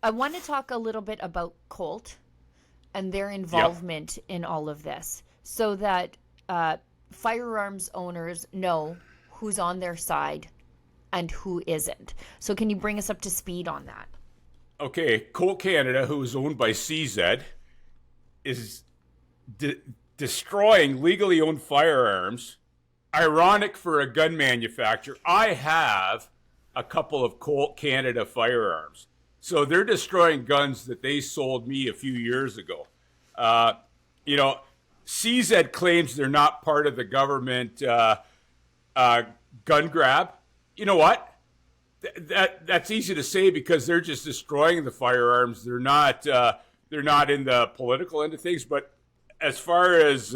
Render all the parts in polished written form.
I want to talk a little bit about Colt and their involvement in all of this so that firearms owners know who's on their side and who isn't. So can you bring us up to speed on that? Okay, Colt Canada, who is owned by CZ, is destroying legally owned firearms. Ironic for a gun manufacturer. I have a couple of Colt Canada firearms. So they're destroying guns that they sold me a few years ago. CZ claims they're not part of the government gun grab. You know what? That's easy to say because they're just destroying the firearms. They're not in the political end of things. But as far as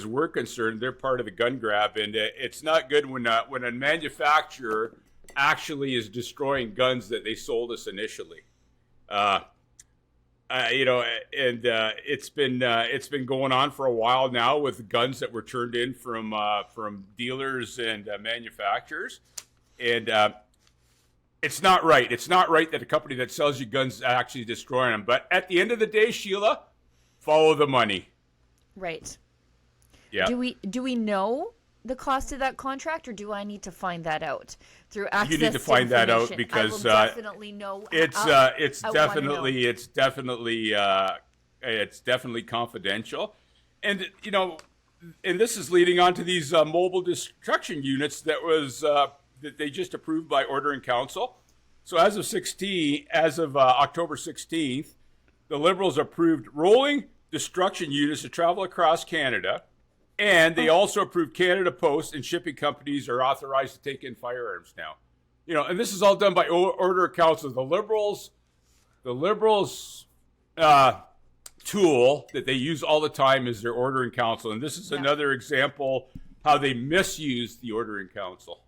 we're concerned, they're part of the gun grab, and it's not good when a manufacturer actually is destroying guns that they sold us initially. It's been going on for a while now with guns that were turned in from dealers and manufacturers, and it's not right. It's not right that a company that sells you guns is actually destroying them. But at the end of the day, Sheila, follow the money. Right. Yeah. Do we know the cost of that contract, or do I need to find that out through access? You need to find that out because I will definitely know. It's definitely confidential, and this is leading on to these mobile destruction units that they just approved by Order in Council. So as of October 16th, the Liberals approved rolling destruction units to travel across Canada. And they also approved Canada Post and shipping companies are authorized to take in firearms now. And this is all done by Order of Council. The Liberals tool that they use all the time is their Order in Council. And this is another example how they misuse the Order in Council.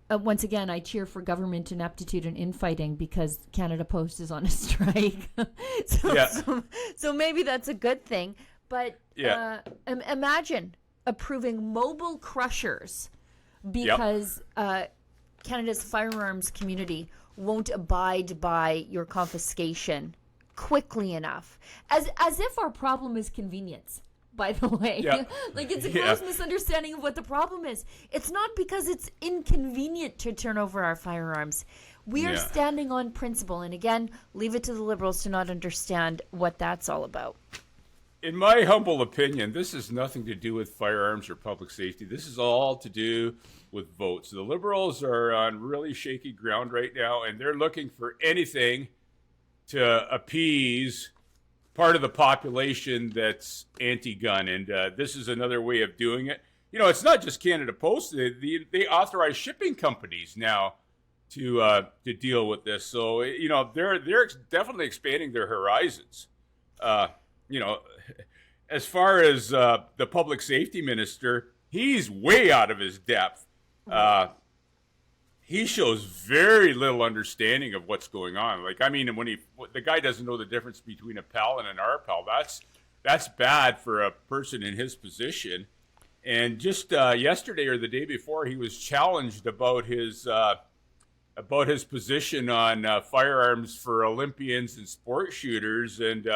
Once again, I cheer for government ineptitude and infighting because Canada Post is on a strike. So maybe that's a good thing. But imagine approving mobile crushers because Canada's firearms community won't abide by your confiscation quickly enough. As if our problem is convenience, by the way. Yeah. It's a gross misunderstanding of what the problem is. It's not because it's inconvenient to turn over our firearms. We are standing on principle. And again, leave it to the Liberals to not understand what that's all about. In my humble opinion, this has nothing to do with firearms or public safety. This is all to do with votes. The Liberals are on really shaky ground right now, and they're looking for anything to appease part of the population that's anti-gun. And this is another way of doing it. It's not just Canada Post. They authorize shipping companies now to deal with this. So, they're definitely expanding their horizons. As far as the public safety minister, he's way out of his depth. He shows very little understanding of what's going on. When the guy doesn't know the difference between a PAL and an RPAL, that's bad for a person in his position. And just yesterday or the day before, he was challenged about his position on firearms for Olympians and sport shooters. And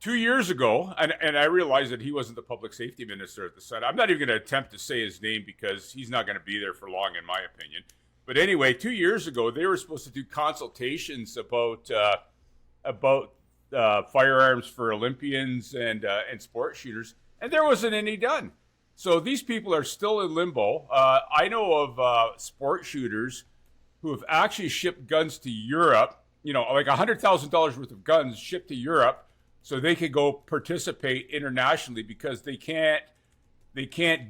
2 years ago, and I realized that he wasn't the public safety minister at the time. I'm not even going to attempt to say his name because he's not going to be there for long, in my opinion. But anyway, 2 years ago, they were supposed to do consultations about firearms for Olympians and sport shooters, and there wasn't any done. So these people are still in limbo. I know of sport shooters who have actually shipped guns to Europe, like $100,000 worth of guns shipped to Europe, so they could go participate internationally because they can't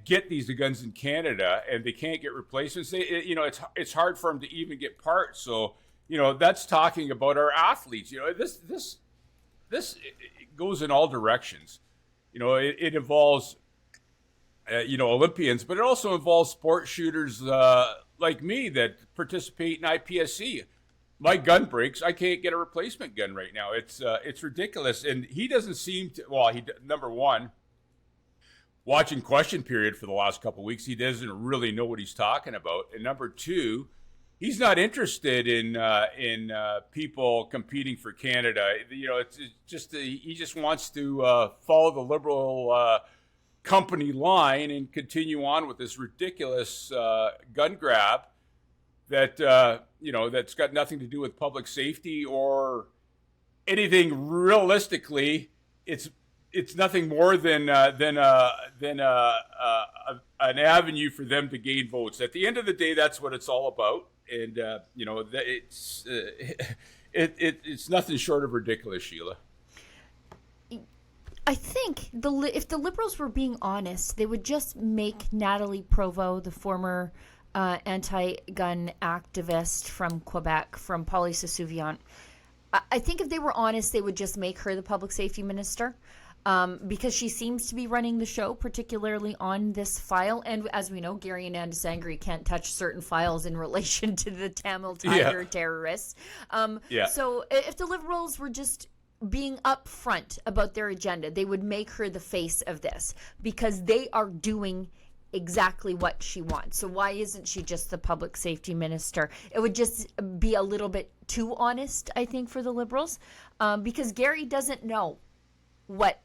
get these guns in Canada and they can't get replacements. It's hard for them to even get parts. So, that's talking about our athletes. This goes in all directions. It involves, Olympians, but it also involves sport shooters like me that participate in IPSC. My gun breaks. I can't get a replacement gun right now. It's ridiculous. And he doesn't seem to, number one, watching Question Period for the last couple of weeks, he doesn't really know what he's talking about. And number two, he's not interested in people competing for Canada. It's just he just wants to follow the Liberal company line and continue on with this ridiculous gun grab that that's got nothing to do with public safety or anything. Realistically, it's nothing more than an avenue for them to gain votes. At the end of the day, that's what it's all about, and it's nothing short of ridiculous, Sheila. I think if the Liberals were being honest, they would just make Natalie Provost, the former anti-gun activist from Quebec, from Poly-Sous-Souviant. I think if they were honest, they would just make her the public safety minister. Because she seems to be running the show, particularly on this file. And as we know, Gary and Andy Sangri can't touch certain files in relation to the Tamil Tiger terrorists. So if the Liberals were just being upfront about their agenda, they would make her the face of this, because they are doing exactly what she wants. So why isn't she just the public safety minister? It would just be a little bit too honest, I think, for the Liberals, because Gary doesn't know what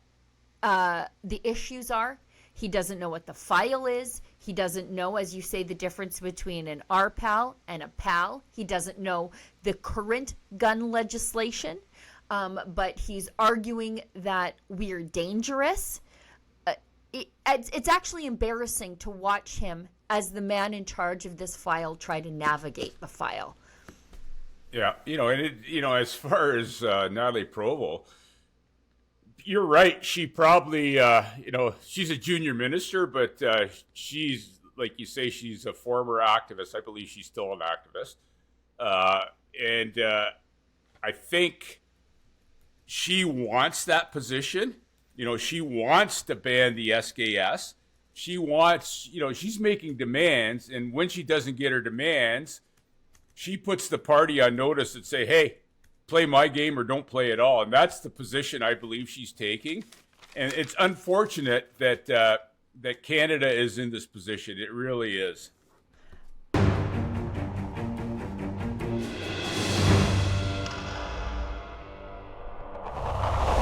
the issues are. He doesn't know what the file is. He doesn't know, as you say, the difference between an RPAL and a PAL. He doesn't know the current gun legislation, but he's arguing that we're dangerous. It's actually embarrassing to watch him as the man in charge of this file try to navigate the file. Yeah, as far as Natalie Provost, you're right. She probably, she's a junior minister, but she's, like you say, she's a former activist. I believe she's still an activist. And I think she wants that position. She wants to ban the SKS. She wants, she's making demands. And when she doesn't get her demands, she puts the party on notice and say, hey, play my game or don't play at all. And that's the position I believe she's taking. And it's unfortunate that that Canada is in this position. It really is.